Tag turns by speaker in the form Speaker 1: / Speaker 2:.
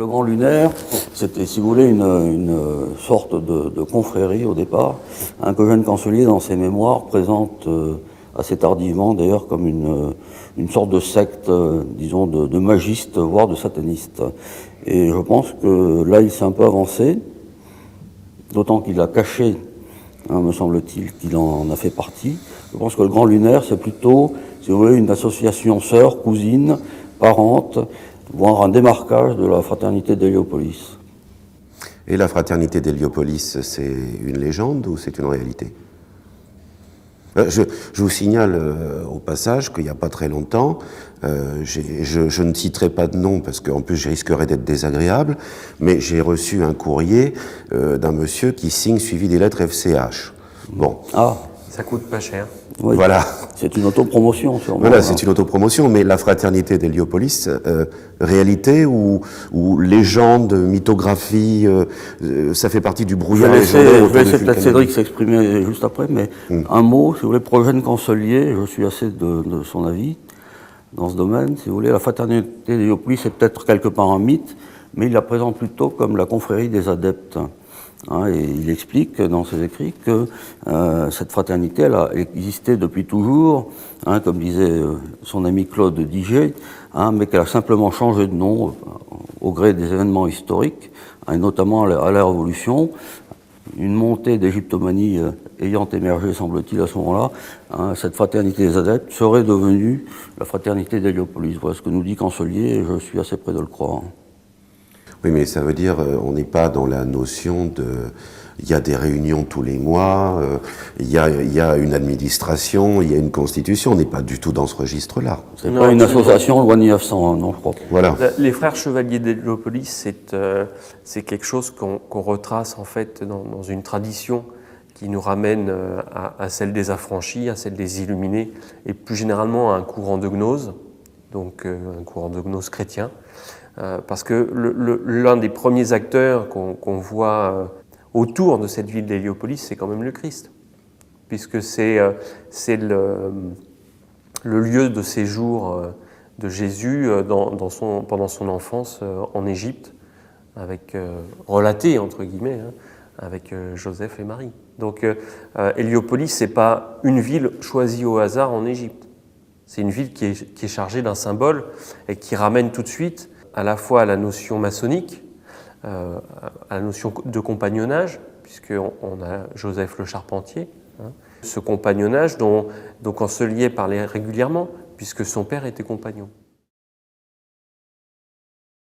Speaker 1: Le Grand Lunaire, c'était, si vous voulez, une sorte de confrérie au départ, que Eugène Cancelier, dans ses mémoires, présente assez tardivement, d'ailleurs, comme une sorte de secte, disons, de magistes, voire de satanistes. Et je pense que là, il s'est un peu avancé, d'autant qu'il a caché, me semble-t-il, qu'il en a fait partie. Je pense que le Grand Lunaire, c'est plutôt, si vous voulez, une association sœur, cousine, parente, voire un démarquage de la fraternité d'Héliopolis.
Speaker 2: Et la fraternité d'Héliopolis, c'est une légende ou c'est une réalité ? Je vous signale au passage qu'il n'y a pas très longtemps, je ne citerai pas de nom parce qu'en plus je risquerais d'être désagréable, mais j'ai reçu un courrier d'un monsieur qui signe suivi des lettres FCH. Bon.
Speaker 1: Ah,
Speaker 3: ça coûte pas cher.
Speaker 1: Oui.
Speaker 2: Voilà.
Speaker 1: C'est une autopromotion, sûrement.
Speaker 2: Voilà, c'est une autopromotion, mais la fraternité d'Héliopolis, réalité ou légende, mythographie, ça fait partie du brouillard légendaire.
Speaker 1: Je vais laisser peut-être Cédric s'exprimer juste après, mais un mot, si vous voulez, pour Eugène Cancelier, je suis assez de son avis dans ce domaine. Si vous voulez, la fraternité d'Héliopolis est peut-être quelque part un mythe, mais il la présente plutôt comme la confrérie des adeptes. Et il explique dans ses écrits que cette fraternité, elle a existé depuis toujours, comme disait son ami Claude Diget, mais qu'elle a simplement changé de nom au gré des événements historiques, et notamment à la Révolution. Une montée d'égyptomanie ayant émergé, semble-t-il, à ce moment-là, cette fraternité des adeptes serait devenue la fraternité d'Héliopolis. Voilà ce que nous dit Cancelier, et je suis assez près de le croire.
Speaker 2: Oui, mais ça veut dire, on n'est pas dans la notion de... Il y a des réunions tous les mois, il y a une administration, il y a une constitution, on n'est pas du tout dans ce registre-là.
Speaker 1: C'est pas une association loi 1900, non, je crois.
Speaker 2: Voilà.
Speaker 3: Les frères chevaliers d'Héliopolis, c'est quelque chose qu'on retrace en fait dans une tradition qui nous ramène à celle des affranchis, à celle des illuminés, et plus généralement à un courant de gnose, donc un courant de gnose chrétien. Parce que l'un des premiers acteurs qu'on voit autour de cette ville d'Héliopolis, c'est quand même le Christ, puisque c'est le lieu de séjour de Jésus pendant son enfance en Égypte, avec relaté entre guillemets, avec Joseph et Marie. Donc Héliopolis, c'est pas une ville choisie au hasard en Égypte. C'est une ville qui est chargée d'un symbole et qui ramène tout de suite à la fois à la notion maçonnique, à la notion de compagnonnage, puisqu'on a Joseph le Charpentier, ce compagnonnage dont Cancelier parlait régulièrement, puisque son père était compagnon.